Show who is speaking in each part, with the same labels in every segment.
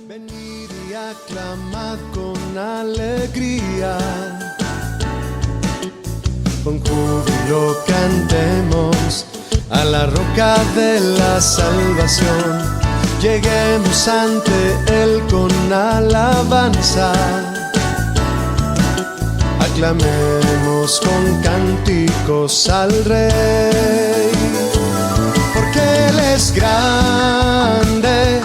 Speaker 1: Venid y aclamad con alegría, con júbilo cantemos a la roca de la salvación. Lleguemos ante Él con alabanza, aclamemos con cánticos al Rey, porque Él es grande,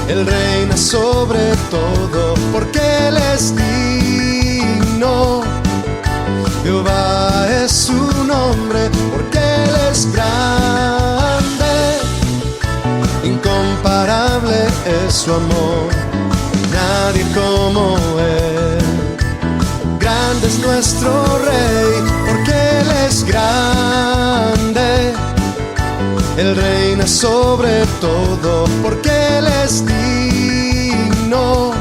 Speaker 1: Él reina sobre todo, porque Él es digno, Jehová es su nombre, porque Él es grande, incomparable es su amor, nadie como Él. Grande es nuestro Rey, porque Él es grande, Él reina sobre todo, porque Él es digno,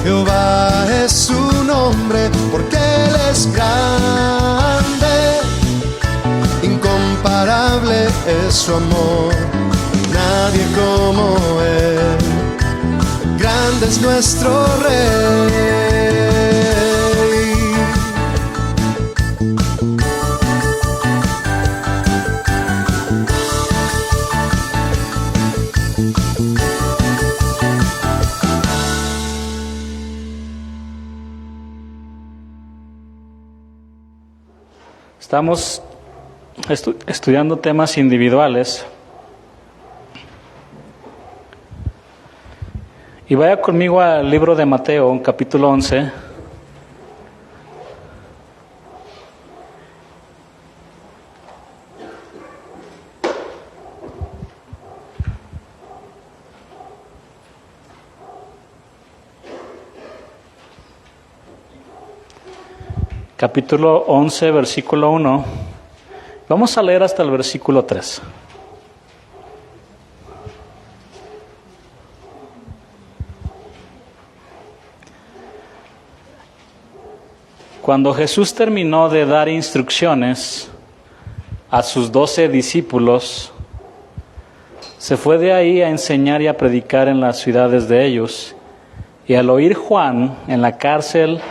Speaker 1: Jehová es su nombre, porque Él es grande, incomparable es su amor, nadie como Él. Grande es nuestro Rey.
Speaker 2: Estamos estudiando temas individuales. Y vaya conmigo al libro de Mateo, capítulo 11. Capítulo 11, versículo 1. Vamos a leer hasta el versículo 3. Cuando Jesús terminó de dar instrucciones a sus 12 discípulos, se fue de ahí a enseñar y a predicar en las ciudades de ellos. Y al oír Juan en la cárcel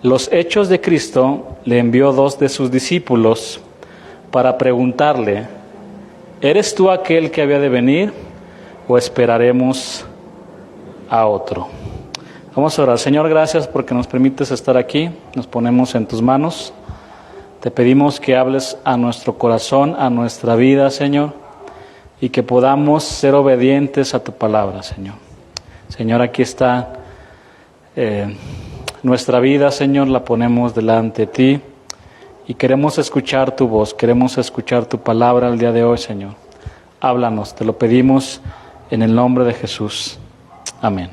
Speaker 2: los hechos de Cristo, le envió 2 de sus discípulos para preguntarle: ¿eres tú aquel que había de venir o esperaremos a otro? Vamos a orar. Señor, gracias porque nos permites estar aquí. Nos ponemos en tus manos. Te pedimos que hables a nuestro corazón, a nuestra vida, Señor, y que podamos ser obedientes a tu palabra, Señor. Señor, aquí está nuestra vida, Señor, la ponemos delante de ti y queremos escuchar tu voz, queremos escuchar tu palabra el día de hoy, Señor. Háblanos, te lo pedimos en el nombre de Jesús. Amén.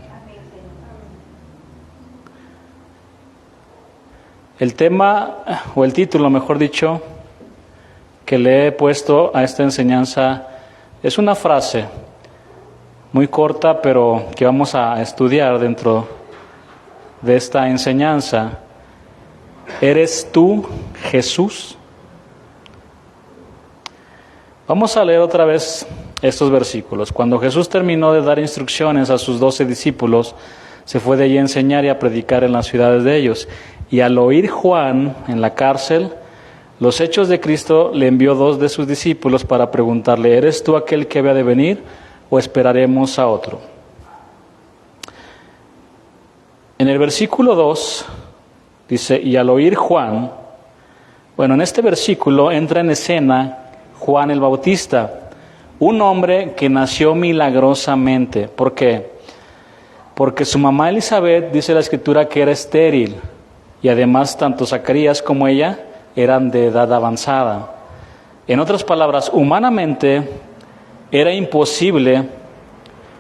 Speaker 2: El tema, o el título, mejor dicho, que le he puesto a esta enseñanza es una frase muy corta, pero que vamos a estudiar dentro de esta enseñanza. ¿Eres tú Jesús? Vamos a leer otra vez estos versículos. Cuando Jesús terminó de dar instrucciones a sus 12 discípulos, se fue de allí a enseñar y a predicar en las ciudades de ellos. Y al oír Juan en la cárcel los hechos de Cristo, le envió 2 de sus discípulos para preguntarle: ¿eres tú aquel que había de venir o esperaremos a otro? En el versículo 2 dice: y al oír Juan, bueno, en este versículo entra en escena Juan el Bautista, un hombre que nació milagrosamente. ¿Por qué? Porque su mamá Elizabeth, dice la Escritura, que era estéril, y además tanto Zacarías como ella eran de edad avanzada. En otras palabras, humanamente era imposible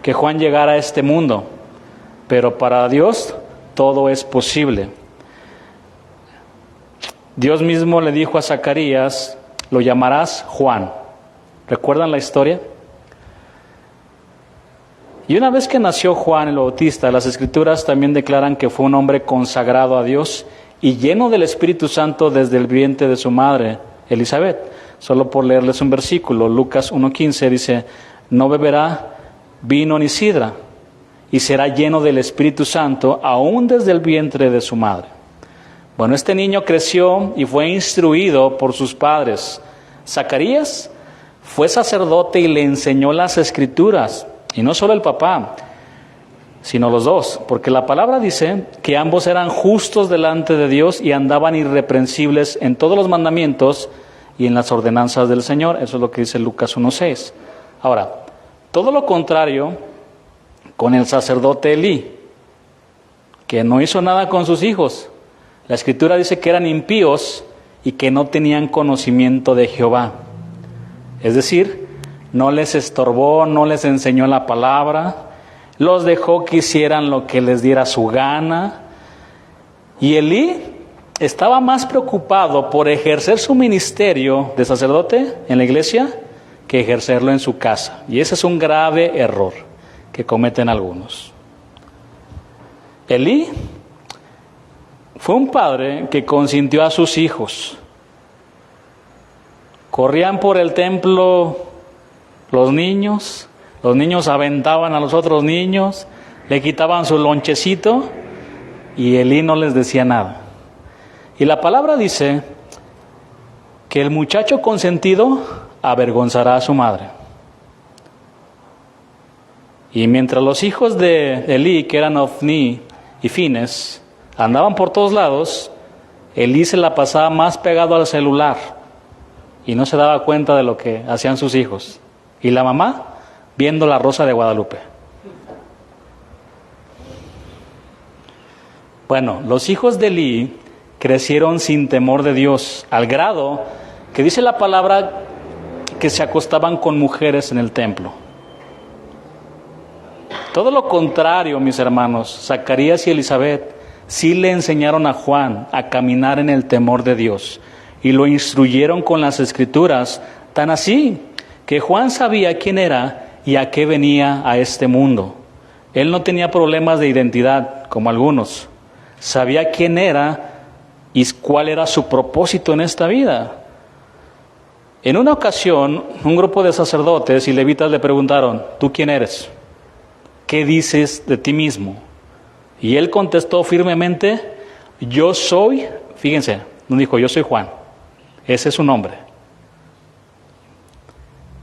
Speaker 2: que Juan llegara a este mundo, pero para Dios todo es posible. Dios mismo le dijo a Zacarías: lo llamarás Juan. ¿Recuerdan la historia? Y una vez que nació Juan el Bautista, las Escrituras también declaran que fue un hombre consagrado a Dios y lleno del Espíritu Santo desde el vientre de su madre, Elizabeth. Solo por leerles un versículo, Lucas 1:15 dice: no beberá vino ni sidra, y será lleno del Espíritu Santo aún desde el vientre de su madre. Bueno, este niño creció y fue instruido por sus padres. Zacarías fue sacerdote y le enseñó las Escrituras, y no solo el papá, sino los dos, porque la palabra dice que ambos eran justos delante de Dios y andaban irreprensibles en todos los mandamientos y en las ordenanzas del Señor. Eso es lo que dice Lucas 1:6. Ahora, todo lo contrario con el sacerdote Elí, que no hizo nada con sus hijos. La Escritura dice que eran impíos y que no tenían conocimiento de Jehová. Es decir, no les estorbó, no les enseñó la palabra, los dejó que hicieran lo que les diera su gana. Y Elí estaba más preocupado por ejercer su ministerio de sacerdote en la iglesia que ejercerlo en su casa. Y ese es un grave error que cometen algunos. Elí fue un padre que consintió a sus hijos. Corrían por el templo los niños aventaban a los otros niños, le quitaban su lonchecito y Elí no les decía nada. Y la palabra dice que el muchacho consentido avergonzará a su madre. Y mientras los hijos de Elí, que eran Ofni y Fines, andaban por todos lados, Elí se la pasaba más pegado al celular y no se daba cuenta de lo que hacían sus hijos. Y la mamá viendo La Rosa de Guadalupe. Bueno, los hijos de Elí crecieron sin temor de Dios, al grado que dice la palabra que se acostaban con mujeres en el templo. Todo lo contrario, mis hermanos, Zacarías y Elizabeth sí le enseñaron a Juan a caminar en el temor de Dios y lo instruyeron con las Escrituras, tan así que Juan sabía quién era y a qué venía a este mundo. Él no tenía problemas de identidad como algunos. Sabía quién era y cuál era su propósito en esta vida. En una ocasión, un grupo de sacerdotes y levitas le preguntaron: ¿tú quién eres? ¿Qué dices de ti mismo? Y él contestó firmemente: yo soy, fíjense, no dijo yo soy Juan, ese es su nombre.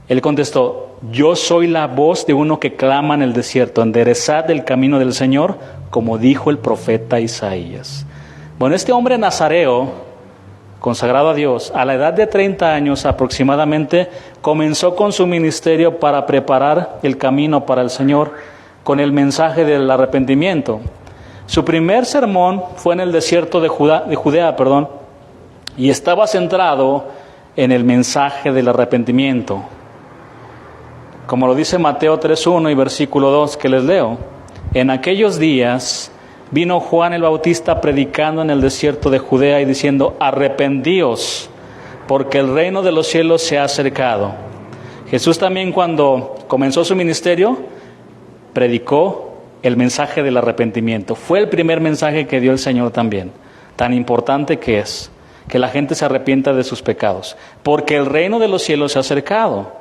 Speaker 2: Él contestó: yo soy la voz de uno que clama en el desierto, enderezad el camino del Señor, como dijo el profeta Isaías. Bueno, este hombre nazareo, consagrado a Dios, a la edad de 30 años aproximadamente, comenzó con su ministerio para preparar el camino para el Señor con el mensaje del arrepentimiento. Su primer sermón fue en el desierto de Judea, y estaba centrado en el mensaje del arrepentimiento. Como lo dice Mateo 3:1 y versículo 2 que les leo: en aquellos días vino Juan el Bautista predicando en el desierto de Judea y diciendo: arrepentíos, porque el reino de los cielos se ha acercado. Jesús también, cuando comenzó su ministerio, predicó el mensaje del arrepentimiento. Fue el primer mensaje que dio el Señor también, tan importante que es que la gente se arrepienta de sus pecados, porque el reino de los cielos se ha acercado.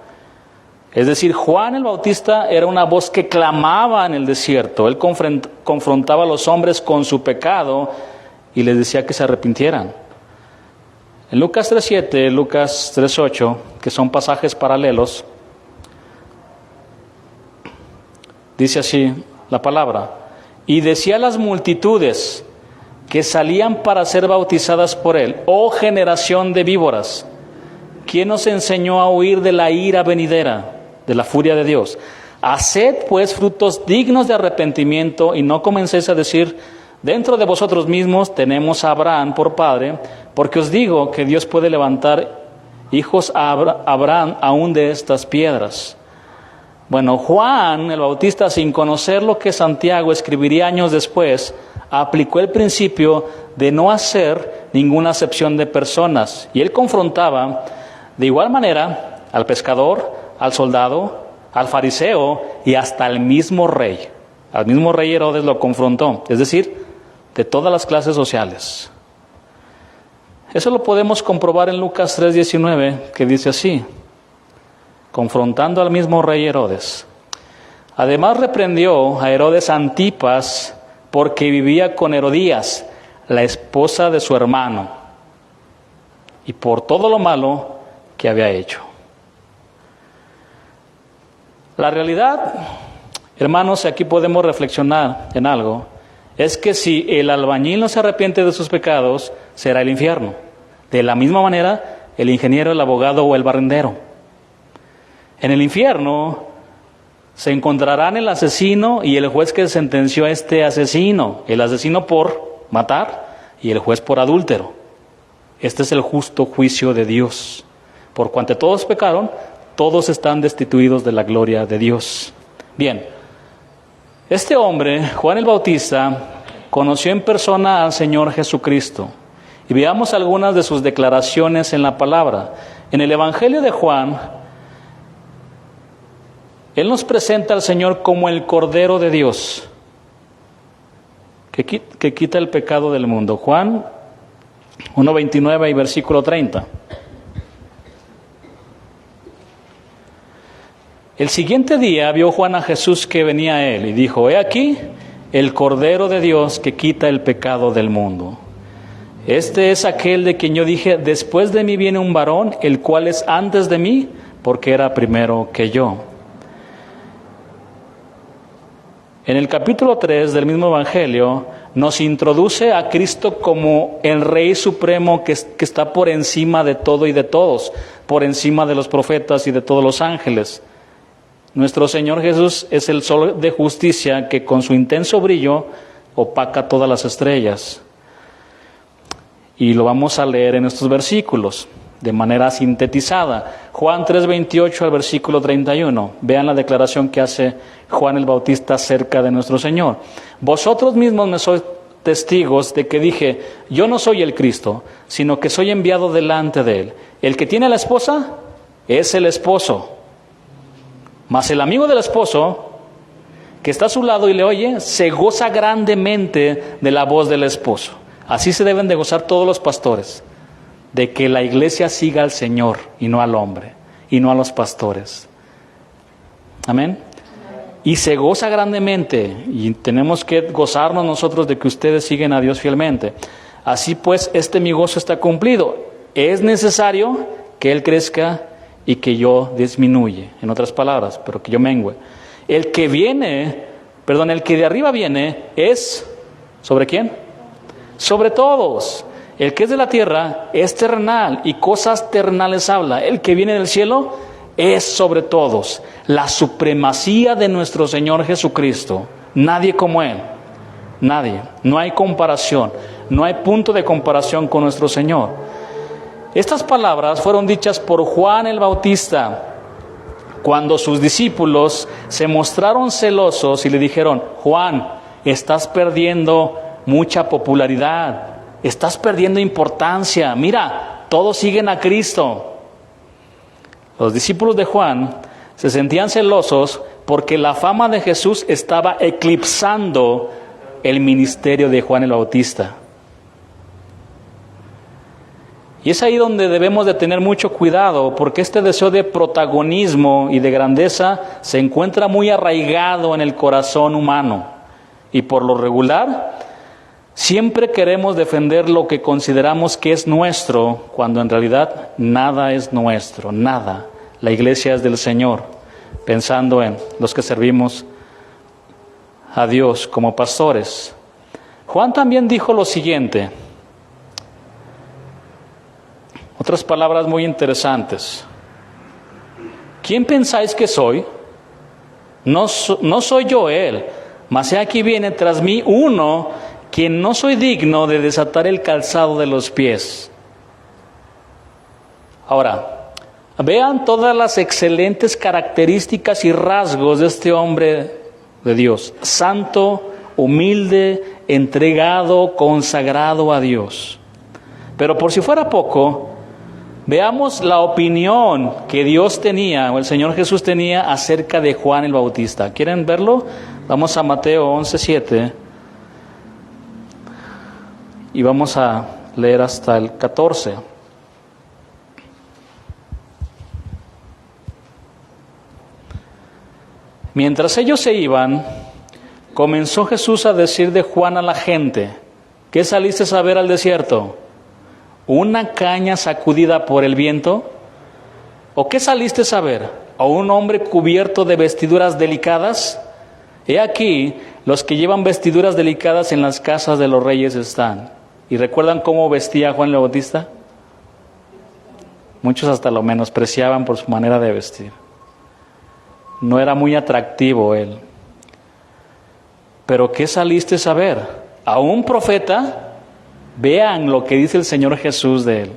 Speaker 2: Es decir, Juan el Bautista era una voz que clamaba en el desierto. Él confrontaba a los hombres con su pecado y les decía que se arrepintieran. En Lucas 3:7, Lucas 3:8, que son pasajes paralelos, dice así la palabra: y decía a las multitudes que salían para ser bautizadas por él: oh generación de víboras, ¿quién os enseñó a huir de la ira venidera, de la furia de Dios? Haced pues frutos dignos de arrepentimiento y no comencéis a decir dentro de vosotros mismos: tenemos a Abraham por padre, porque os digo que Dios puede levantar hijos a Abraham aún de estas piedras. Bueno, Juan el Bautista, sin conocer lo que Santiago escribiría años después, aplicó el principio de no hacer ninguna acepción de personas, y él confrontaba de igual manera al pescador, al soldado, al fariseo y hasta al mismo rey. Al mismo rey Herodes lo confrontó, es decir, de todas las clases sociales. Eso lo podemos comprobar en Lucas 3:19, que dice así, confrontando al mismo rey Herodes: Además reprendió a Herodes Antipas porque vivía con Herodías, la esposa de su hermano, y por todo lo malo que había hecho. La realidad, hermanos, aquí podemos reflexionar en algo, es que si el albañil no se arrepiente de sus pecados, será el infierno. De la misma manera, el ingeniero, el abogado o el barrendero. En el infierno se encontrarán el asesino y el juez que sentenció a este asesino, el asesino por matar y el juez por adúltero. Este es el justo juicio de Dios. Por cuanto todos pecaron, todos están destituidos de la gloria de Dios. Bien, este hombre, Juan el Bautista, conoció en persona al Señor Jesucristo. Y veamos algunas de sus declaraciones en la palabra. En el Evangelio de Juan, Él nos presenta al Señor como el Cordero de Dios, que quita el pecado del mundo. Juan 1:29 y versículo 30. El siguiente día vio Juan a Jesús que venía a él y dijo: he aquí el Cordero de Dios que quita el pecado del mundo. Este es aquel de quien yo dije: después de mí viene un varón, el cual es antes de mí, porque era primero que yo. En el capítulo 3 del mismo Evangelio nos introduce a Cristo como el Rey Supremo que está por encima de todo y de todos, por encima de los profetas y de todos los ángeles. Nuestro Señor Jesús es el sol de justicia que con su intenso brillo opaca todas las estrellas. Y lo vamos a leer en estos versículos de manera sintetizada. Juan 3:28 al versículo 31. Vean la declaración que hace Juan el Bautista acerca de nuestro Señor. Vosotros mismos me sois testigos de que dije: yo no soy el Cristo, sino que soy enviado delante de él. El que tiene a la esposa es el esposo. Mas el amigo del esposo, que está a su lado y le oye, se goza grandemente de la voz del esposo. Así se deben de gozar todos los pastores, de que la iglesia siga al Señor y no al hombre, y no a los pastores. Amén. Y se goza grandemente, y tenemos que gozarnos nosotros de que ustedes siguen a Dios fielmente. Así pues, mi gozo está cumplido. Es necesario que Él crezca y que yo disminuya, en otras palabras, pero que yo mengüe. El que de arriba viene es, ¿sobre quién? Sobre todos. El que es de la tierra es terrenal y cosas terrenales habla. El que viene del cielo es sobre todos. La supremacía de nuestro Señor Jesucristo. Nadie como Él. Nadie. No hay comparación. No hay punto de comparación con nuestro Señor. Estas palabras fueron dichas por Juan el Bautista cuando sus discípulos se mostraron celosos y le dijeron: Juan, estás perdiendo mucha popularidad. Estás perdiendo importancia. Mira, todos siguen a Cristo. Los discípulos de Juan se sentían celosos porque la fama de Jesús estaba eclipsando el ministerio de Juan el Bautista. Y es ahí donde debemos de tener mucho cuidado, porque este deseo de protagonismo y de grandeza se encuentra muy arraigado en el corazón humano. Y por lo regular, siempre queremos defender lo que consideramos que es nuestro, cuando en realidad nada es nuestro, nada. La iglesia es del Señor, pensando en los que servimos a Dios como pastores. Juan también dijo lo siguiente, otras palabras muy interesantes. ¿Quién pensáis que soy? No soy yo Él, mas he aquí viene tras mí uno quien no soy digno de desatar el calzado de los pies. Ahora, vean todas las excelentes características y rasgos de este hombre de Dios. Santo, humilde, entregado, consagrado a Dios. Pero por si fuera poco, veamos la opinión que Dios tenía, o el Señor Jesús tenía, acerca de Juan el Bautista. ¿Quieren verlo? Vamos a Mateo 11:7. Y vamos a leer hasta el 14. Mientras ellos se iban, comenzó Jesús a decir de Juan a la gente: ¿qué saliste a ver al desierto? ¿Una caña sacudida por el viento? ¿O qué saliste a ver? ¿A un hombre cubierto de vestiduras delicadas? He aquí, los que llevan vestiduras delicadas en las casas de los reyes están. ¿Y recuerdan cómo vestía Juan el Bautista? Muchos hasta lo menospreciaban por su manera de vestir. No era muy atractivo él. ¿Pero qué saliste a ver? ¿A un profeta? Vean lo que dice el Señor Jesús de él.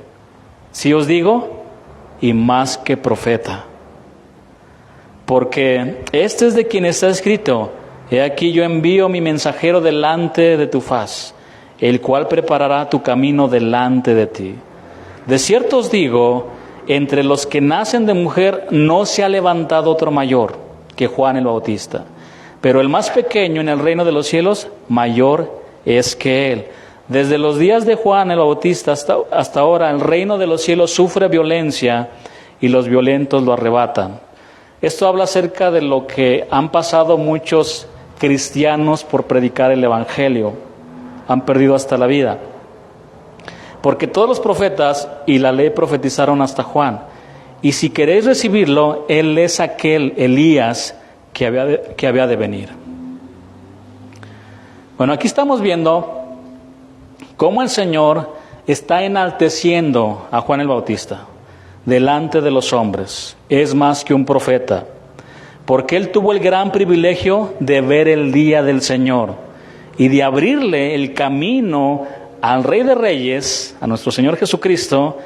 Speaker 2: Sí os digo, y más que profeta. Porque este es de quien está escrito: he aquí yo envío mi mensajero delante de tu faz, el cual preparará tu camino delante de ti. De cierto os digo, entre los que nacen de mujer no se ha levantado otro mayor que Juan el Bautista, pero el más pequeño en el reino de los cielos mayor es que él. Desde los días de Juan el Bautista hasta ahora el reino de los cielos sufre violencia y los violentos lo arrebatan. Esto habla acerca de lo que han pasado muchos cristianos por predicar el Evangelio. Han perdido hasta la vida. Porque todos los profetas y la ley profetizaron hasta Juan. Y si queréis recibirlo, él es aquel Elías que había de venir. Bueno, aquí estamos viendo cómo el Señor está enalteciendo a Juan el Bautista delante de los hombres. Es más que un profeta, porque él tuvo el gran privilegio de ver el día del Señor y de abrirle el camino al Rey de Reyes, a nuestro Señor Jesucristo,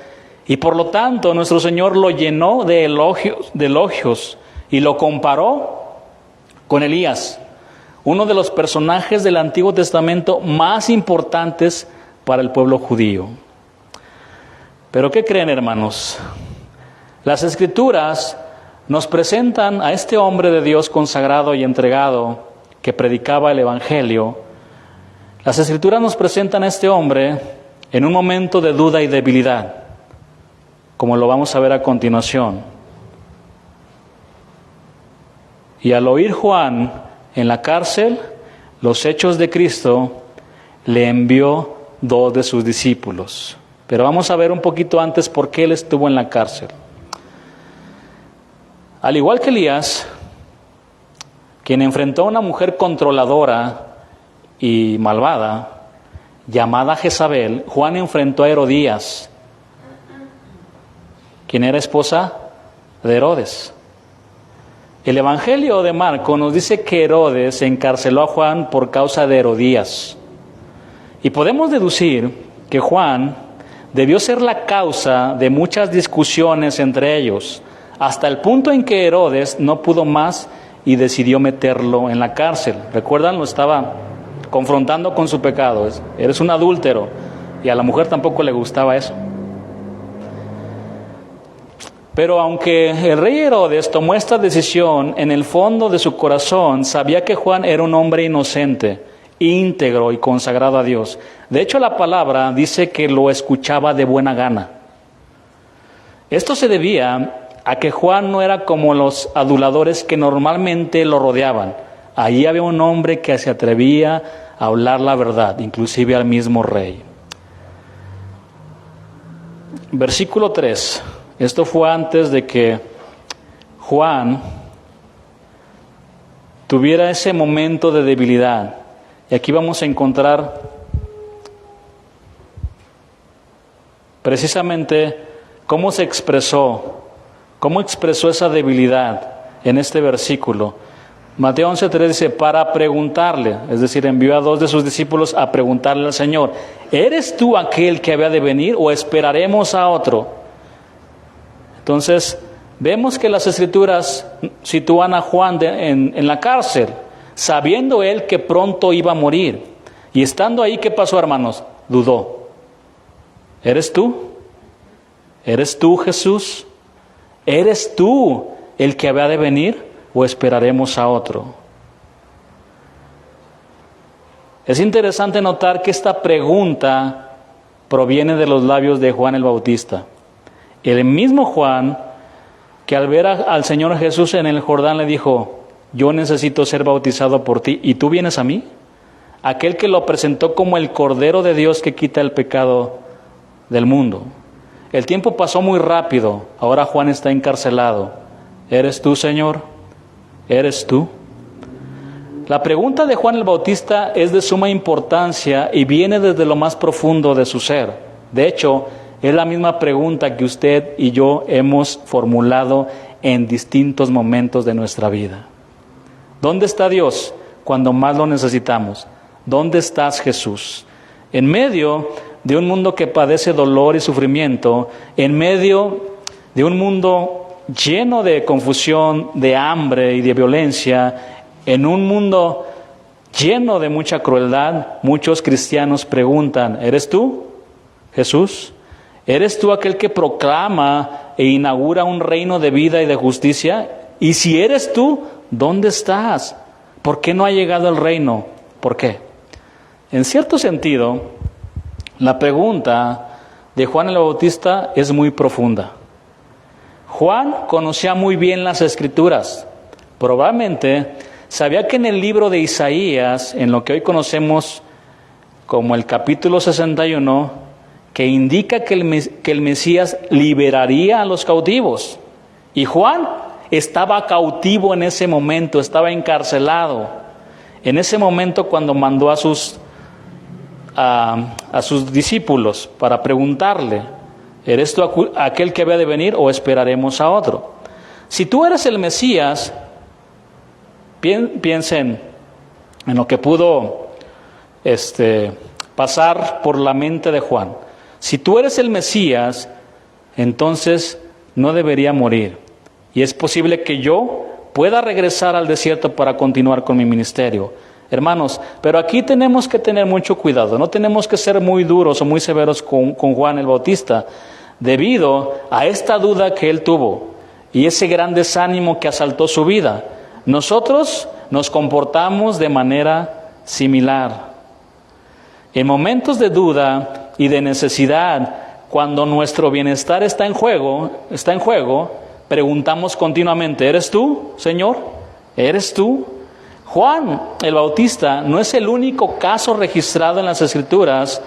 Speaker 2: y por lo tanto nuestro Señor lo llenó de elogios y lo comparó con Elías, uno de los personajes del Antiguo Testamento más importantes para el pueblo judío. Pero ¿qué creen, hermanos? Las Escrituras nos presentan a este hombre de Dios consagrado y entregado que predicaba el Evangelio. Las Escrituras nos presentan a este hombre en un momento de duda y debilidad, como lo vamos a ver a continuación. Y al oír Juan en la cárcel los hechos de Cristo, le envió 2 de sus discípulos. Pero vamos a ver un poquito antes por qué él estuvo en la cárcel. Al igual que Elías, quien enfrentó a una mujer controladora y malvada, llamada Jezabel, Juan enfrentó a Herodías, quien era esposa de Herodes. El Evangelio de Marco nos dice que Herodes encarceló a Juan por causa de Herodías. Y podemos deducir que Juan debió ser la causa de muchas discusiones entre ellos, hasta el punto en que Herodes no pudo más y decidió meterlo en la cárcel. ¿Recuerdan? Lo estaba confrontando con su pecado. Eres un adúltero. Y a la mujer tampoco le gustaba eso. Pero aunque el rey Herodes tomó esta decisión, en el fondo de su corazón sabía que Juan era un hombre inocente, íntegro y consagrado a Dios. De hecho, la palabra dice que lo escuchaba de buena gana. Esto se debía a que Juan no era como los aduladores que normalmente lo rodeaban. Allí había un hombre que se atrevía a hablar la verdad, inclusive al mismo rey. Versículo 3. Esto fue antes de que Juan tuviera ese momento de debilidad. Y aquí vamos a encontrar precisamente cómo expresó esa debilidad en este versículo. Mateo 11:3 dice, para preguntarle, es decir, envió a 2 de sus discípulos a preguntarle al Señor, ¿eres tú aquel que había de venir o esperaremos a otro? Entonces, vemos que las Escrituras sitúan a Juan en la cárcel, sabiendo él que pronto iba a morir. Y estando ahí, ¿qué pasó, hermanos? Dudó. ¿Eres tú? ¿Eres tú, Jesús? ¿Eres tú el que había de venir o esperaremos a otro? Es interesante notar que esta pregunta proviene de los labios de Juan el Bautista. El mismo Juan que al ver al Señor Jesús en el Jordán le dijo, yo necesito ser bautizado por ti y tú vienes a mí? Aquel que lo presentó como el Cordero de Dios que quita el pecado del mundo. El tiempo pasó muy rápido, ahora Juan está encarcelado. ¿Eres tú, Señor? ¿Eres tú? La pregunta de Juan el Bautista es de suma importancia y viene desde lo más profundo de su ser. De hecho, es la misma pregunta que usted y yo hemos formulado en distintos momentos de nuestra vida. ¿Dónde está Dios cuando más lo necesitamos? ¿Dónde estás, Jesús? En medio de un mundo que padece dolor y sufrimiento, en medio de un mundo lleno de confusión, de hambre y de violencia, en un mundo lleno de mucha crueldad, muchos cristianos preguntan, ¿eres tú, Jesús? ¿Eres tú aquel que proclama e inaugura un reino de vida y de justicia? Y si eres tú, ¿dónde estás? ¿Por qué no ha llegado el reino? ¿Por qué? En cierto sentido, la pregunta de Juan el Bautista es muy profunda. Juan conocía muy bien las Escrituras. Probablemente sabía que en el libro de Isaías, en lo que hoy conocemos como el capítulo 61, que indica que el Mesías liberaría a los cautivos. Y Juan estaba cautivo en ese momento, estaba encarcelado. En ese momento cuando mandó a sus discípulos para preguntarle, ¿eres tú aquel que había de venir o esperaremos a otro? Si tú eres el Mesías, piensen en lo que pudo pasar por la mente de Juan. Si tú eres el Mesías, entonces no debería morir. Y es posible que yo pueda regresar al desierto para continuar con mi ministerio. Hermanos, pero aquí tenemos que tener mucho cuidado. No tenemos que ser muy duros o muy severos con Juan el Bautista, debido a esta duda que él tuvo y ese gran desánimo que asaltó su vida. Nosotros nos comportamos de manera similar. En momentos de duda y de necesidad, cuando nuestro bienestar está en juego, preguntamos continuamente, ¿eres tú, Señor? ¿Eres tú? Juan el Bautista no es el único caso registrado en las Escrituras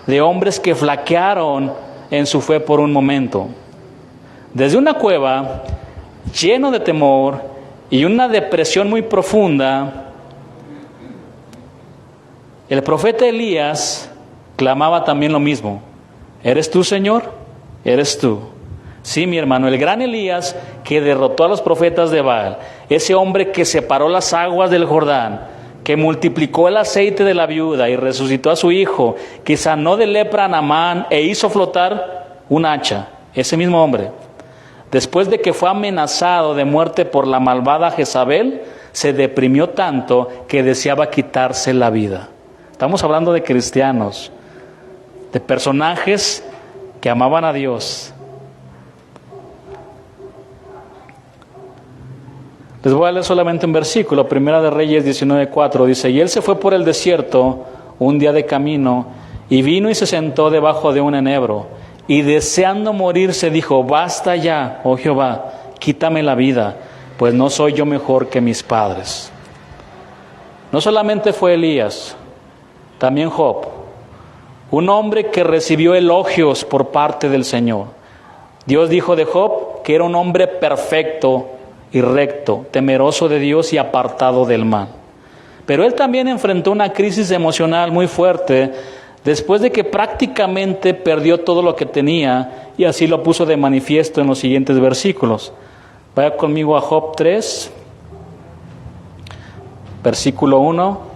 Speaker 2: de hombres que flaquearon en su fe por un momento. Desde una cueva, lleno de temor y una depresión muy profunda, el profeta Elías clamaba también lo mismo. ¿Eres tú, Señor? ¿Eres tú? Sí, mi hermano, el gran Elías que derrotó a los profetas de Baal, ese hombre que separó las aguas del Jordán, que multiplicó el aceite de la viuda y resucitó a su hijo, que sanó de lepra a Naamán e hizo flotar un hacha, ese mismo hombre, después de que fue amenazado de muerte por la malvada Jezabel, se deprimió tanto que deseaba quitarse la vida. Estamos hablando de cristianos, de personajes que amaban a Dios. Les voy a leer solamente un versículo, Primera de Reyes 19:4, dice, y él se fue por el desierto un día de camino, y vino y se sentó debajo de un enebro, y deseando morirse dijo, basta ya, oh Jehová, quítame la vida, pues no soy yo mejor que mis padres. No solamente fue Elías, también Job, un hombre que recibió elogios por parte del Señor. Dios dijo de Job que era un hombre perfecto y recto, temeroso de Dios y apartado del mal. Pero él también enfrentó una crisis emocional muy fuerte después de que prácticamente perdió todo lo que tenía, y así lo puso de manifiesto en los siguientes versículos. Vaya conmigo a Job 3, versículo 1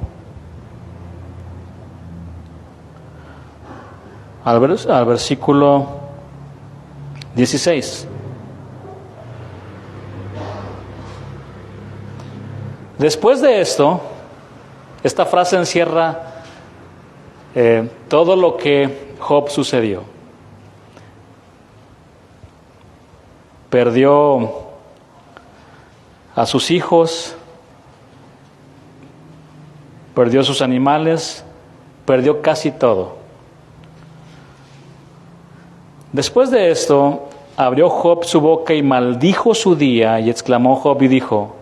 Speaker 2: al versículo 16. Después de esto, esta frase encierra todo lo que Job sucedió. Perdió a sus hijos, perdió sus animales, perdió casi todo. Después de esto, abrió Job su boca y maldijo su día, y exclamó Job y dijo,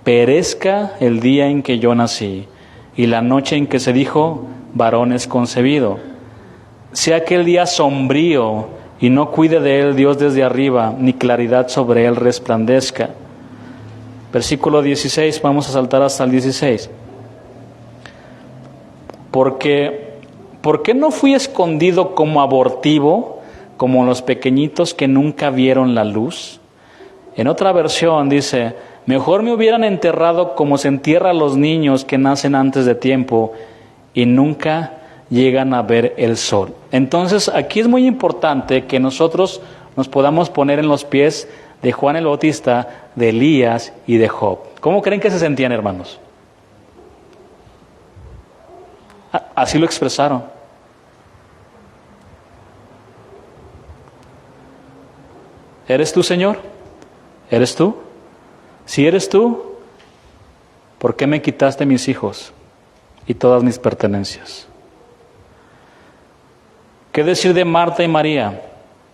Speaker 2: perezca el día en que yo nací y la noche en que se dijo, varón es concebido. Sea aquel día sombrío y no cuide de él Dios desde arriba, ni claridad sobre él resplandezca. Versículo 16, vamos a saltar hasta el 16. ¿Por qué no fui escondido como abortivo, como los pequeñitos que nunca vieron la luz? En otra versión dice, mejor me hubieran enterrado como se entierra a los niños que nacen antes de tiempo y nunca llegan a ver el sol. Entonces aquí es muy importante que nosotros nos podamos poner en los pies de Juan el Bautista, de Elías y de Job. ¿Cómo creen que se sentían, hermanos? Así lo expresaron. ¿Eres tú, Señor? ¿Eres tú? Si eres tú, ¿por qué me quitaste mis hijos y todas mis pertenencias? ¿Qué decir de Marta y María,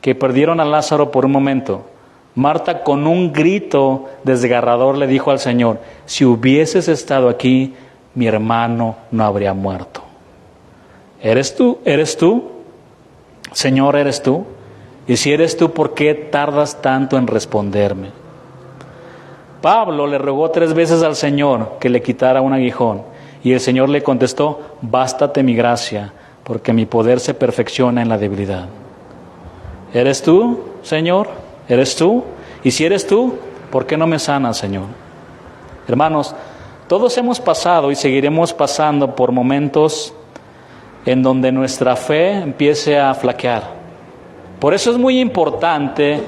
Speaker 2: que perdieron a Lázaro por un momento? Marta, con un grito desgarrador, le dijo al Señor, si hubieses estado aquí, mi hermano no habría muerto. ¿Eres tú? ¿Eres tú? Señor, ¿eres tú? Y si eres tú, ¿por qué tardas tanto en responderme? Pablo le rogó 3 veces al Señor que le quitara un aguijón, y el Señor le contestó, bástate mi gracia, porque mi poder se perfecciona en la debilidad. ¿Eres tú, Señor? ¿Eres tú? Y si eres tú, ¿por qué no me sanas, Señor? Hermanos, todos hemos pasado y seguiremos pasando por momentos en donde nuestra fe empiece a flaquear. Por eso es muy importante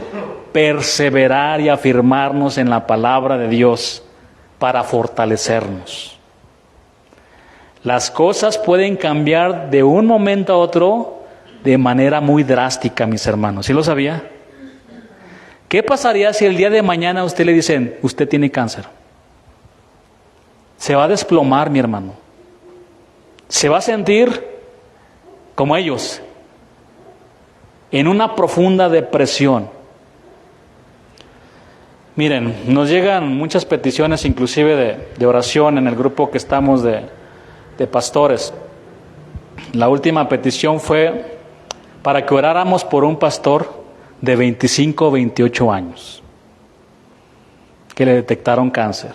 Speaker 2: perseverar y afirmarnos en la palabra de Dios para fortalecernos. Las cosas pueden cambiar de un momento a otro de manera muy drástica, mis hermanos. ¿Sí lo sabía? ¿Qué pasaría si el día de mañana a usted le dicen, usted tiene cáncer? Se va a desplomar, mi hermano. Se va a sentir como ellos, en una profunda depresión. Miren, nos llegan muchas peticiones, inclusive de oración en el grupo que estamos de pastores. La última petición fue para que oráramos por un pastor de 25 o 28 años que le detectaron cáncer,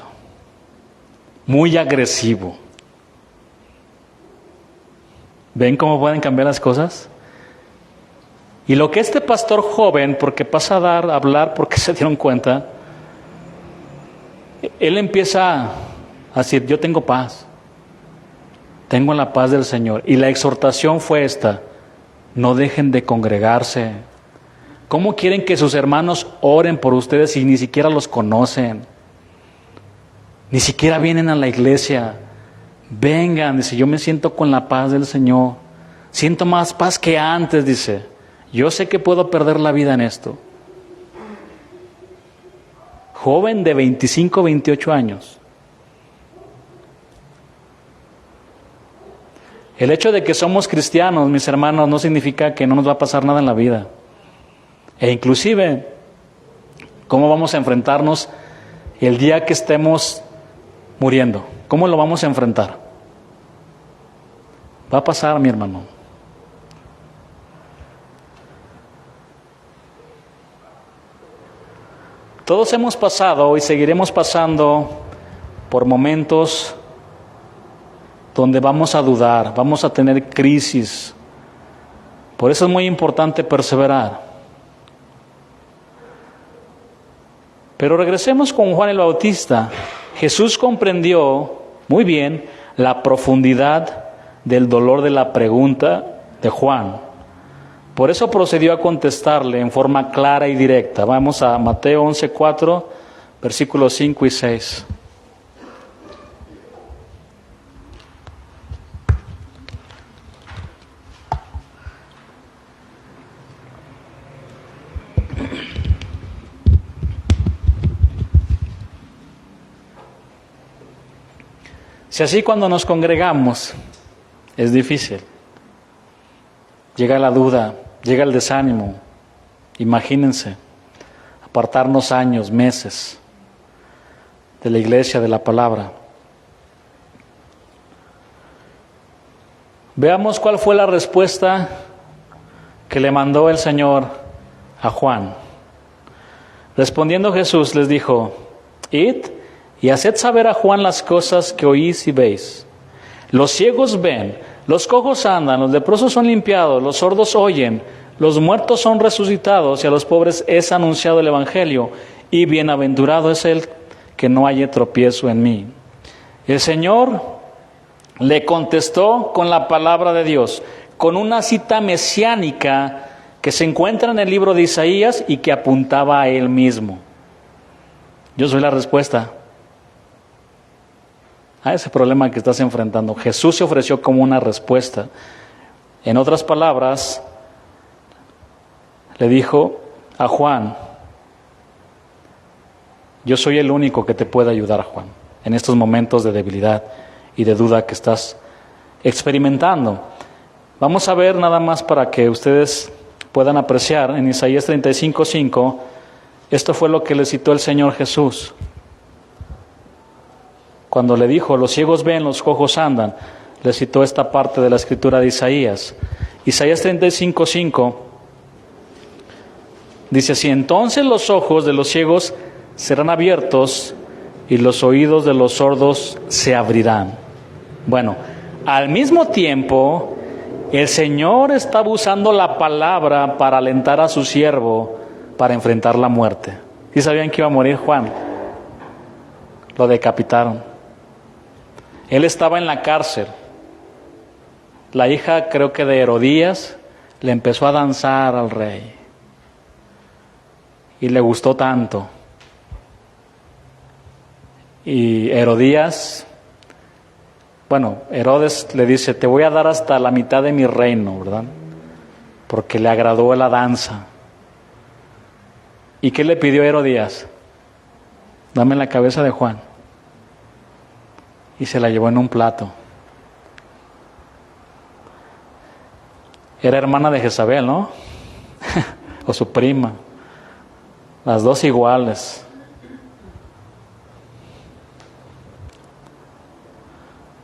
Speaker 2: muy agresivo. ¿Ven cómo pueden cambiar las cosas? Y lo que este pastor joven, porque pasa a hablar porque se dieron cuenta, él empieza a decir, yo tengo paz, tengo la paz del Señor. Y la exhortación fue esta, no dejen de congregarse. ¿Cómo quieren que sus hermanos oren por ustedes si ni siquiera los conocen? Ni siquiera vienen a la iglesia. Vengan, dice, yo me siento con la paz del Señor. Siento más paz que antes, dice. Yo sé que puedo perder la vida en esto. Joven de 25, 28 años. El hecho de que somos cristianos, mis hermanos, no significa que no nos va a pasar nada en la vida. E inclusive, ¿cómo vamos a enfrentarnos el día que estemos muriendo? ¿Cómo lo vamos a enfrentar? Va a pasar, mi hermano. Todos hemos pasado y seguiremos pasando por momentos donde vamos a dudar, vamos a tener crisis. Por eso es muy importante perseverar. Pero regresemos con Juan el Bautista. Jesús comprendió muy bien la profundidad del dolor de la pregunta de Juan. Por eso procedió a contestarle en forma clara y directa. Vamos a Mateo 11:4, versículos 5 y 6. Si así cuando nos congregamos es difícil, llega la duda, llega el desánimo, imagínense, apartarnos años, meses. de la iglesia, de la palabra. Veamos cuál fue la respuesta que le mandó el Señor a Juan. Respondiendo Jesús les dijo: Id y haced saber a Juan las cosas que oís y veis. Los ciegos ven, los cojos andan, los leprosos son limpiados, los sordos oyen, los muertos son resucitados, y a los pobres es anunciado el Evangelio, y bienaventurado es el que no haya tropiezo en mí. El Señor le contestó con la palabra de Dios, con una cita mesiánica que se encuentra en el libro de Isaías y que apuntaba a él mismo. Yo soy la respuesta a ese problema que estás enfrentando. Jesús se ofreció como una respuesta. En otras palabras, le dijo a Juan: yo soy el único que te puede ayudar, Juan, en estos momentos de debilidad y de duda que estás experimentando. Vamos a ver nada más para que ustedes puedan apreciar en Isaías 35:5. Esto fue lo que le citó el Señor Jesús cuando le dijo: los ciegos ven, los cojos andan. Le citó esta parte de la escritura de Isaías. Isaías 35:5 dice así: entonces los ojos de los ciegos serán abiertos y los oídos de los sordos se abrirán. Bueno, al mismo tiempo, el Señor estaba usando la palabra para alentar a su siervo para enfrentar la muerte. ¿Sí sabían que iba a morir Juan? Lo decapitaron. Él estaba en la cárcel. La hija, creo que de Herodías, le empezó a danzar al rey. Y le gustó tanto. Y Herodías, Herodes le dice: te voy a dar hasta la mitad de mi reino, ¿verdad? Porque le agradó la danza. ¿Y qué le pidió Herodías? Dame la cabeza de Juan. Y se la llevó en un plato. Era hermana de Jezabel, ¿no? O su prima. Las dos iguales.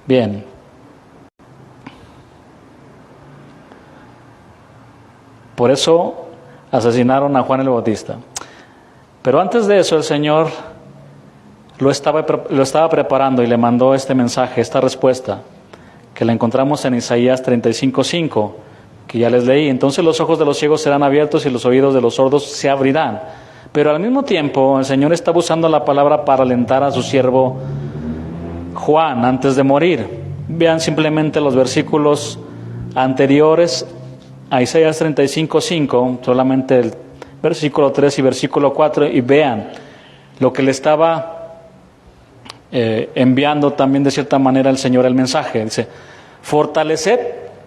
Speaker 2: Bien. Por eso asesinaron a Juan el Bautista. Pero antes de eso el Señor lo estaba preparando y le mandó este mensaje, esta respuesta, que la encontramos en Isaías 35:5, que ya les leí. Entonces los ojos de los ciegos serán abiertos y los oídos de los sordos se abrirán. Pero al mismo tiempo el Señor estaba usando la palabra para alentar a su siervo Juan antes de morir. Vean simplemente los versículos anteriores a Isaías 35:5, solamente el versículo 3 y versículo 4, y vean lo que le estaba enviando también de cierta manera el Señor el mensaje. Dice: fortaleced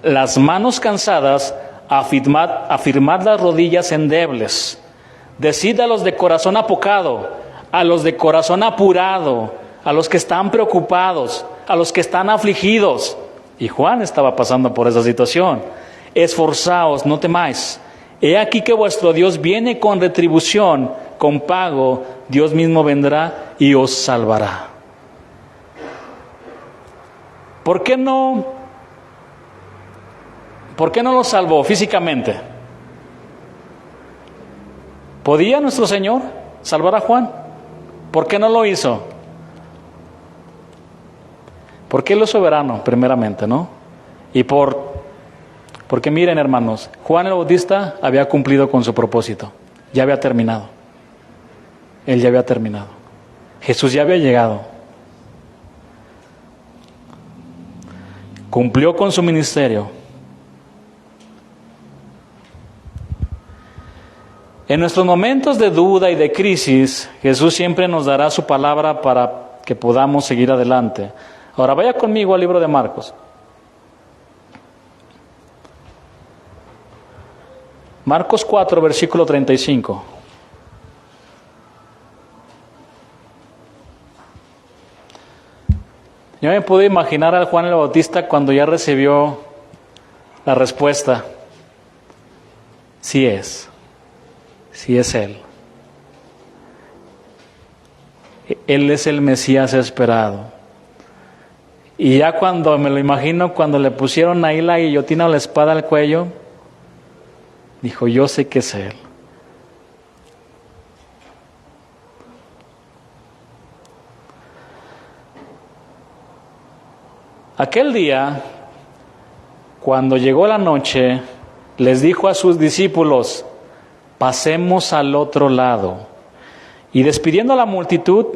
Speaker 2: las manos cansadas, afirmad las rodillas endebles, decid a los de corazón apocado, a los de corazón apurado, a los que están preocupados, a los que están afligidos. Y Juan estaba pasando por esa situación. Esforzaos, no temáis. He aquí que vuestro Dios viene con retribución, con pago. Dios mismo vendrá y os salvará. ¿Por qué no lo salvó físicamente? ¿Podía nuestro Señor salvar a Juan? ¿Por qué no lo hizo? Porque Él es soberano, primeramente, ¿no? Y porque miren, hermanos, Juan el Bautista había cumplido con su propósito. Ya había terminado. Él ya había terminado. Jesús ya había llegado. Cumplió con su ministerio. En nuestros momentos de duda y de crisis, Jesús siempre nos dará su palabra para que podamos seguir adelante. Ahora vaya conmigo al libro de Marcos. Marcos 4, versículo 35. Yo me pude imaginar a Juan el Bautista cuando ya recibió la respuesta: sí es él. Él es el Mesías esperado. Y ya cuando me lo imagino, cuando le pusieron ahí la guillotina o la espada al cuello, dijo, yo sé que es Él. Aquel día, cuando llegó la noche, les dijo a sus discípulos, pasemos al otro lado. Y despidiendo a la multitud,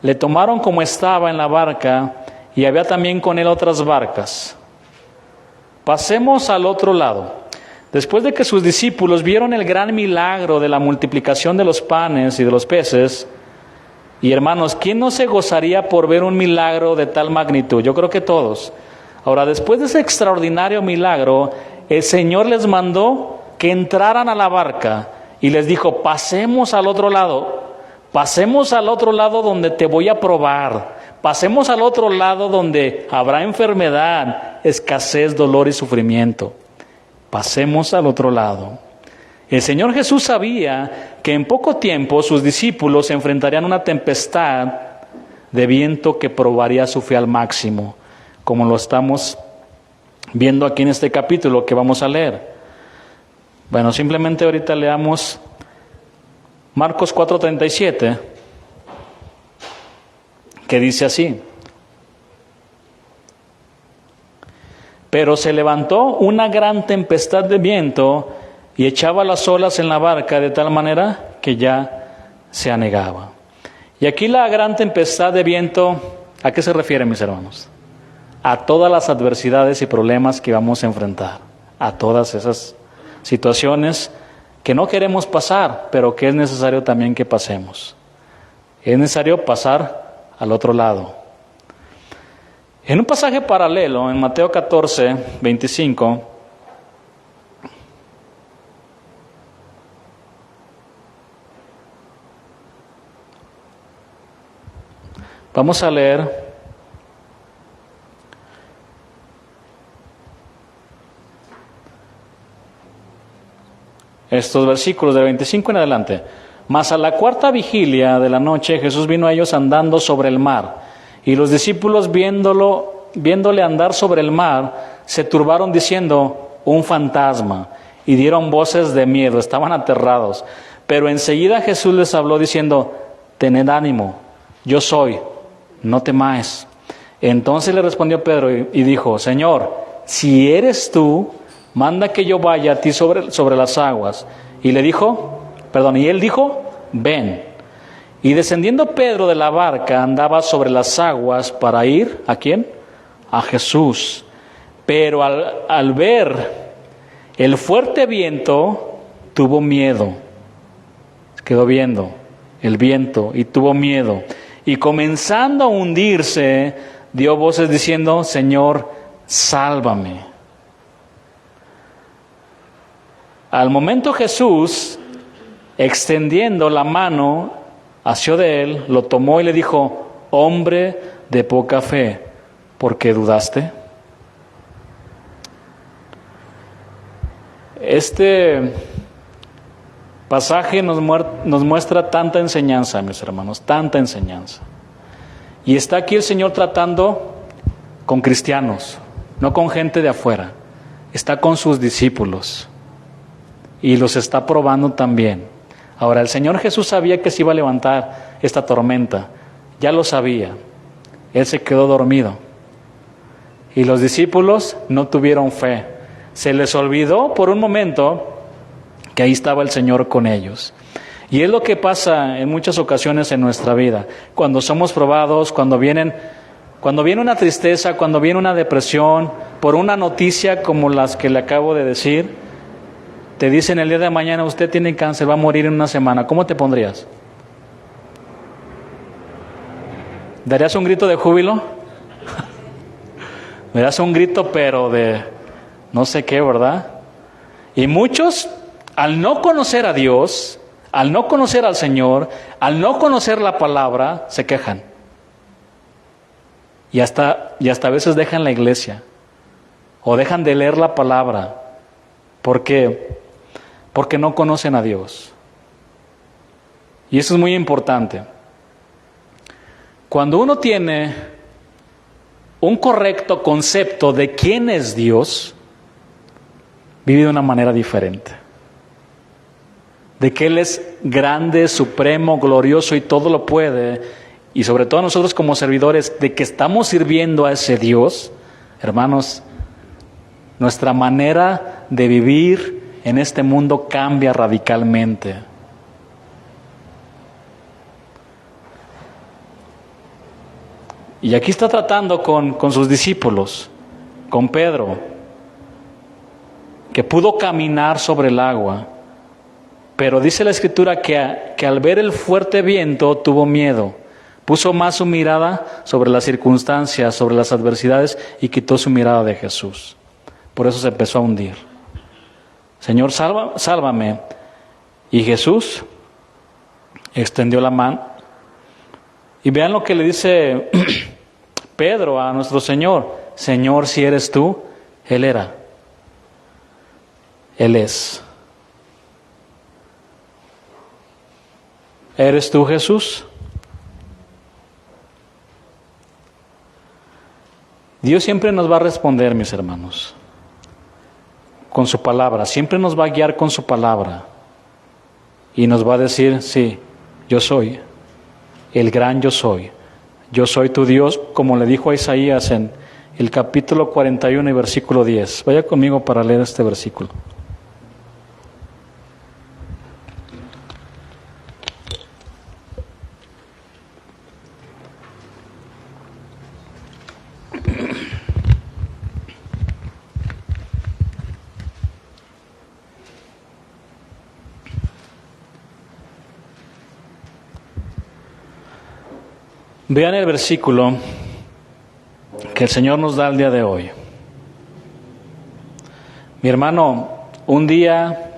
Speaker 2: le tomaron como estaba en la barca, y había también con él otras barcas. Pasemos al otro lado. Después de que sus discípulos vieron el gran milagro de la multiplicación de los panes y de los peces, y hermanos, ¿quién no se gozaría por ver un milagro de tal magnitud? Yo creo que todos. Ahora, después de ese extraordinario milagro, el Señor les mandó que entraran a la barca y les dijo, pasemos al otro lado. Pasemos al otro lado donde te voy a probar. Pasemos al otro lado donde habrá enfermedad, escasez, dolor y sufrimiento. Pasemos al otro lado. El Señor Jesús sabía que en poco tiempo sus discípulos se enfrentarían a una tempestad de viento que probaría su fe al máximo, como lo estamos viendo aquí en este capítulo que vamos a leer. Bueno, simplemente ahorita leamos Marcos 4:37, que dice así. Pero se levantó una gran tempestad de viento y echaba las olas en la barca de tal manera que ya se anegaba. Y aquí la gran tempestad de viento, ¿a qué se refiere, mis hermanos? A todas las adversidades y problemas que vamos a enfrentar, a todas esas situaciones que no queremos pasar, pero que es necesario también que pasemos. Es necesario pasar al otro lado. En un pasaje paralelo, en Mateo 14:25, vamos a leer estos versículos del 25 en adelante. Mas a la cuarta vigilia de la noche Jesús vino a ellos andando sobre el mar, y los discípulos viéndole andar sobre el mar, se turbaron diciendo, un fantasma, y dieron voces de miedo, estaban aterrados. Pero enseguida Jesús les habló diciendo, tened ánimo, yo soy, no temáis. Entonces le respondió Pedro y dijo, Señor, si eres tú, manda que yo vaya a ti sobre las aguas. Y él dijo, ven. Y descendiendo Pedro de la barca, andaba sobre las aguas para ir, ¿a quién? A Jesús. Pero al ver el fuerte viento, tuvo miedo. Se quedó viendo el viento y tuvo miedo. Y comenzando a hundirse, dio voces diciendo, Señor, sálvame. Al momento Jesús, extendiendo la mano, asió de él, lo tomó y le dijo, hombre de poca fe, ¿por qué dudaste? Este pasaje nos muestra tanta enseñanza, mis hermanos, tanta enseñanza. Y está aquí el Señor tratando con cristianos, no con gente de afuera. Está con sus discípulos y los está probando también. Ahora, el Señor Jesús sabía que se iba a levantar esta tormenta, ya lo sabía. Él se quedó dormido. Y los discípulos no tuvieron fe. Se les olvidó por un momento que ahí estaba el Señor con ellos. Y es lo que pasa en muchas ocasiones en nuestra vida. Cuando somos probados, cuando viene una tristeza, cuando viene una depresión, por una noticia como las que le acabo de decir, te dicen el día de mañana, usted tiene cáncer, va a morir en una semana. ¿Cómo te pondrías? ¿Darías un grito de júbilo? Me das un grito, pero de no sé qué, ¿verdad? Y muchos, al no conocer a Dios, al no conocer al Señor, al no conocer la palabra, se quejan. Y hasta a veces dejan la iglesia o dejan de leer la palabra. ¿Por qué? Porque no conocen a Dios. Y eso es muy importante. Cuando uno tiene un correcto concepto de quién es Dios, vive de una manera diferente. De que Él es grande, supremo, glorioso y todo lo puede. Y sobre todo nosotros como servidores, de que estamos sirviendo a ese Dios, hermanos, nuestra manera de vivir en este mundo cambia radicalmente. Y aquí está tratando con sus discípulos, con Pedro, que pudo caminar sobre el agua, pero dice la Escritura que al ver el fuerte viento tuvo miedo, puso más su mirada sobre las circunstancias, sobre las adversidades y quitó su mirada de Jesús. Por eso se empezó a hundir. Señor, sálvame. Y Jesús extendió la mano. Y vean lo que le dice Pedro a nuestro Señor. Señor, si eres tú, Él era. Él es. ¿Eres tú, Jesús? Dios siempre nos va a responder, mis hermanos, con su palabra. Siempre nos va a guiar con su palabra. Y nos va a decir, sí, yo soy. El gran yo soy. Yo soy tu Dios, como le dijo a Isaías en el capítulo 41 y versículo 10. Vaya conmigo para leer este versículo. Vean el versículo que el Señor nos da el día de hoy. Mi hermano, un día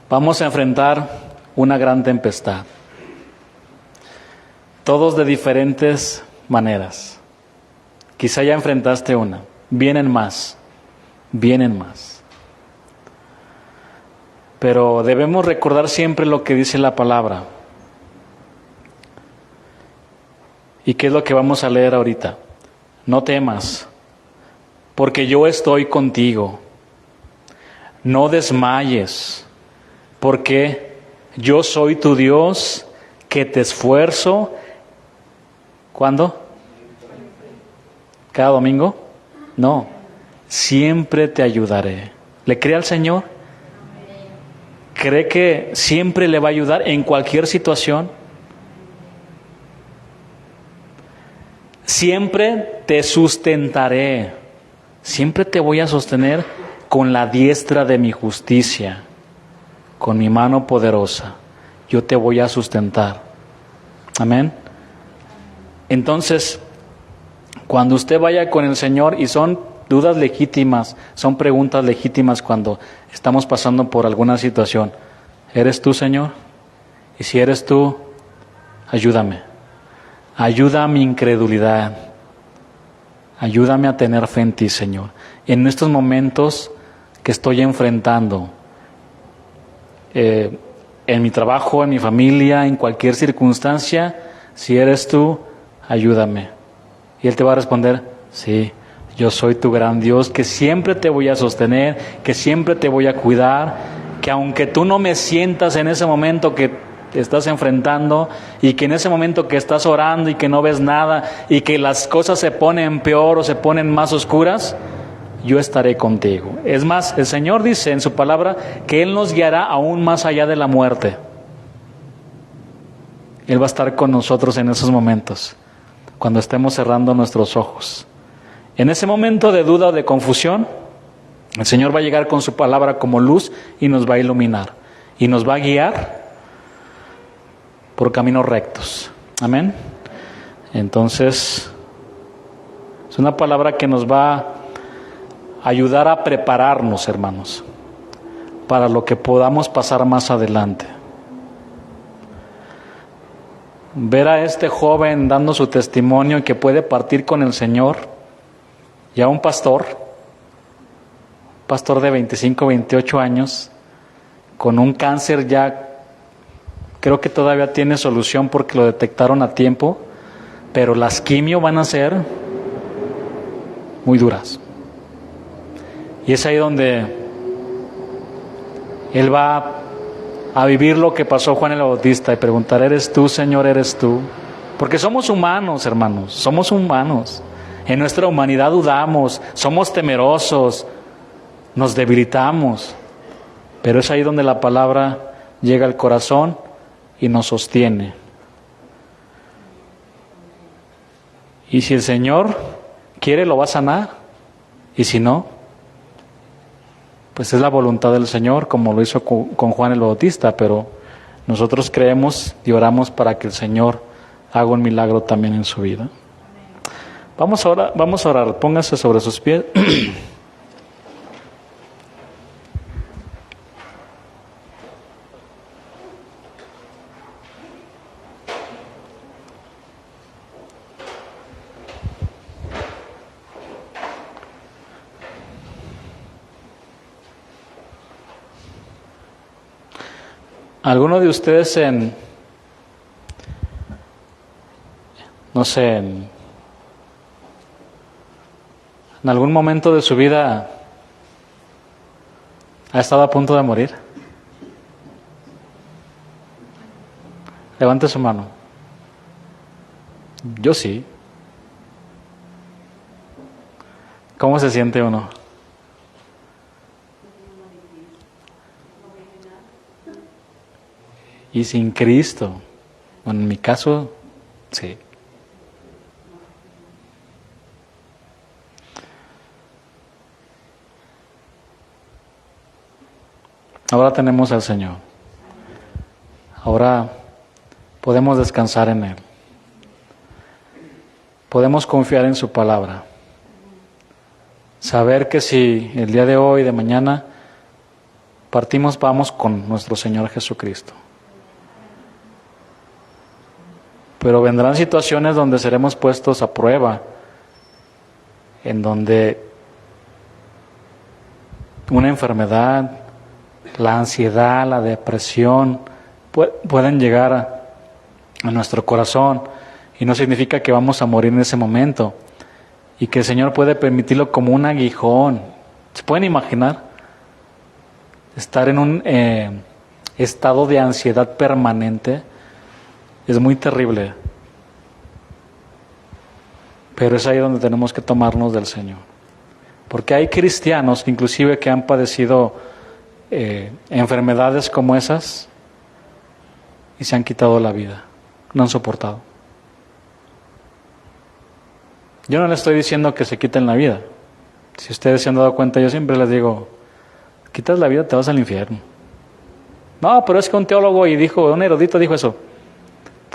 Speaker 2: vamos a enfrentar una gran tempestad. Todos de diferentes maneras. Quizá ya enfrentaste una. Vienen más. Vienen más. Pero debemos recordar siempre lo que dice la palabra. ¿Y qué es lo que vamos a leer ahorita? No temas, porque yo estoy contigo. No desmayes, porque yo soy tu Dios, que te esfuerzo. ¿Cuándo? ¿Cada domingo? No, siempre te ayudaré. ¿Le cree al Señor? ¿Cree que siempre le va a ayudar en cualquier situación? Siempre te sustentaré, siempre te voy a sostener con la diestra de mi justicia, con mi mano poderosa, yo te voy a sustentar. Amén. Entonces, cuando usted vaya con el Señor, y son dudas legítimas, son preguntas legítimas cuando estamos pasando por alguna situación, ¿eres tú, Señor? Y si eres tú, ayúdame. Ayuda a mi incredulidad. Ayúdame a tener fe en ti, Señor. En estos momentos que estoy enfrentando, en mi trabajo, en mi familia, en cualquier circunstancia, si eres tú, ayúdame. Y Él te va a responder, sí, yo soy tu gran Dios, que siempre te voy a sostener, que siempre te voy a cuidar, que aunque tú no me sientas en ese momento que te estás enfrentando, y que en ese momento que estás orando y que no ves nada y que las cosas se ponen peor o se ponen más oscuras, yo estaré contigo. Es más, el Señor dice en su palabra que Él nos guiará aún más allá de la muerte. Él va a estar con nosotros en esos momentos, cuando estemos cerrando nuestros ojos. En ese momento de duda o de confusión, el Señor va a llegar con su palabra como luz y nos va a iluminar y nos va a guiar por caminos rectos. Amén. Entonces, es una palabra que nos va a ayudar a prepararnos, hermanos, para lo que podamos pasar más adelante. Ver a este joven dando su testimonio que puede partir con el Señor, y a un pastor de 25, 28 años, con un cáncer ya, creo que todavía tiene solución porque lo detectaron a tiempo, pero las quimio van a ser muy duras. Y es ahí donde él va a vivir lo que pasó Juan el Bautista y preguntar, ¿eres tú, Señor, eres tú? Porque somos humanos, hermanos, somos humanos. En nuestra humanidad dudamos, somos temerosos, nos debilitamos. Pero es ahí donde la palabra llega al corazón y nos sostiene. Y si el Señor quiere, lo va a sanar. Y si no, pues es la voluntad del Señor, como lo hizo con Juan el Bautista. Pero nosotros creemos y oramos para que el Señor haga un milagro también en su vida. Vamos a orar. Póngase sobre sus pies. ¿Alguno de ustedes en algún momento de su vida ha estado a punto de morir? Levante su mano. Yo sí. ¿Cómo se siente uno? Y sin Cristo. Bueno, en mi caso, sí. Ahora tenemos al Señor. Ahora podemos descansar en Él. Podemos confiar en su palabra. Saber que si el día de hoy, de mañana, partimos, vamos con nuestro Señor Jesucristo. Pero vendrán situaciones donde seremos puestos a prueba, en donde una enfermedad, la ansiedad, la depresión pueden llegar a nuestro corazón, y no significa que vamos a morir en ese momento, y que el Señor puede permitirlo como un aguijón. ¿Se pueden imaginar? Estar en un estado de ansiedad permanente es muy terrible, pero es ahí donde tenemos que tomarnos del Señor, porque hay cristianos inclusive que han padecido enfermedades como esas y se han quitado la vida, no han soportado. Yo no les estoy diciendo que se quiten la vida. Si ustedes se han dado cuenta, yo siempre les digo, quitas la vida, te vas al infierno. No, pero es que un teólogo un erudito dijo eso.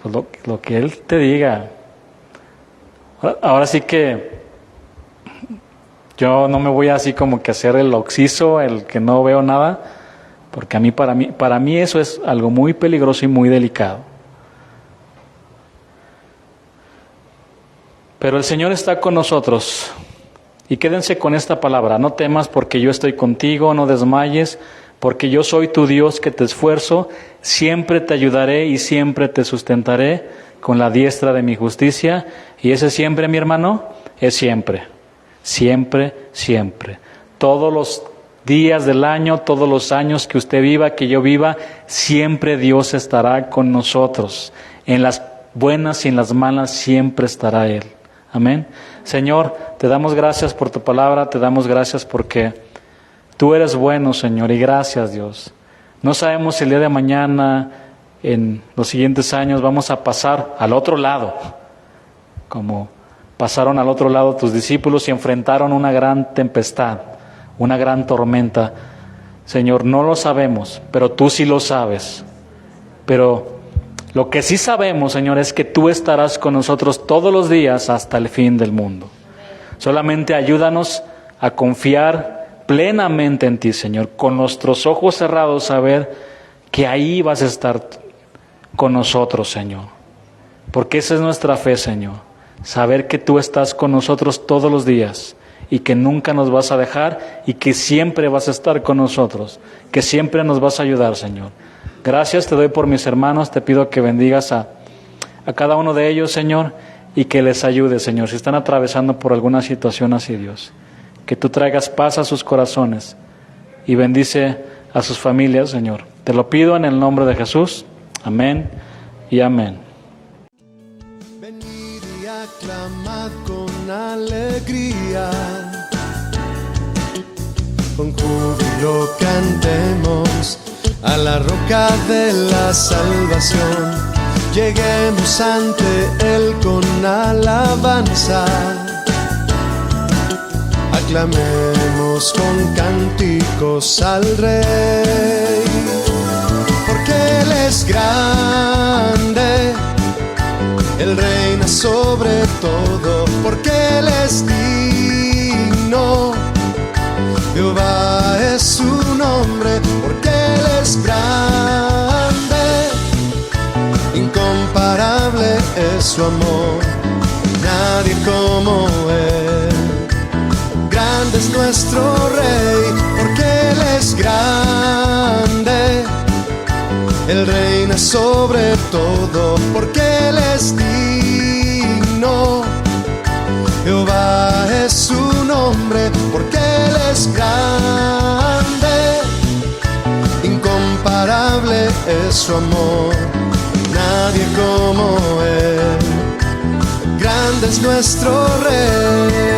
Speaker 2: Pues lo que él te diga. Ahora sí que yo no me voy así como que a hacer el oxiso, el que no veo nada, porque para mí eso es algo muy peligroso y muy delicado. Pero el Señor está con nosotros, y quédense con esta palabra: no temas, porque yo estoy contigo, no desmayes, porque yo soy tu Dios que te esfuerzo, siempre te ayudaré y siempre te sustentaré con la diestra de mi justicia. Y ese siempre, mi hermano, es siempre, siempre, siempre. Todos los días del año, todos los años que usted viva, que yo viva, siempre Dios estará con nosotros. En las buenas y en las malas siempre estará Él. Amén. Señor, te damos gracias por tu palabra, te damos gracias porque tú eres bueno, Señor, y gracias, Dios. No sabemos si el día de mañana, en los siguientes años, vamos a pasar al otro lado, como pasaron al otro lado tus discípulos y enfrentaron una gran tempestad, una gran tormenta. Señor, no lo sabemos, pero tú sí lo sabes. Pero lo que sí sabemos, Señor, es que tú estarás con nosotros todos los días hasta el fin del mundo. Solamente ayúdanos a confiar plenamente en ti, Señor, con nuestros ojos cerrados, saber que ahí vas a estar con nosotros, Señor. Porque esa es nuestra fe, Señor. Saber que tú estás con nosotros todos los días y que nunca nos vas a dejar y que siempre vas a estar con nosotros, que siempre nos vas a ayudar, Señor. Gracias te doy por mis hermanos, te pido que bendigas a cada uno de ellos, Señor, y que les ayude, Señor, si están atravesando por alguna situación así, Dios. Que tú traigas paz a sus corazones y bendice a sus familias, Señor. Te lo pido en el nombre de Jesús. Amén y amén.
Speaker 1: Venid y aclamad con alegría, con júbilo cantemos a la roca de la salvación. Lleguemos ante Él con alabanza, aclamemos con cánticos al Rey, porque Él es grande, Él reina sobre todo, porque Él es digno, Jehová es su nombre, porque Él es grande, incomparable es su amor, nadie como Él. Grande es nuestro Rey, porque Él es grande, Él reina sobre todo, porque Él es digno, Jehová es su nombre, porque Él es grande, incomparable es su amor, nadie como Él. Grande es nuestro Rey.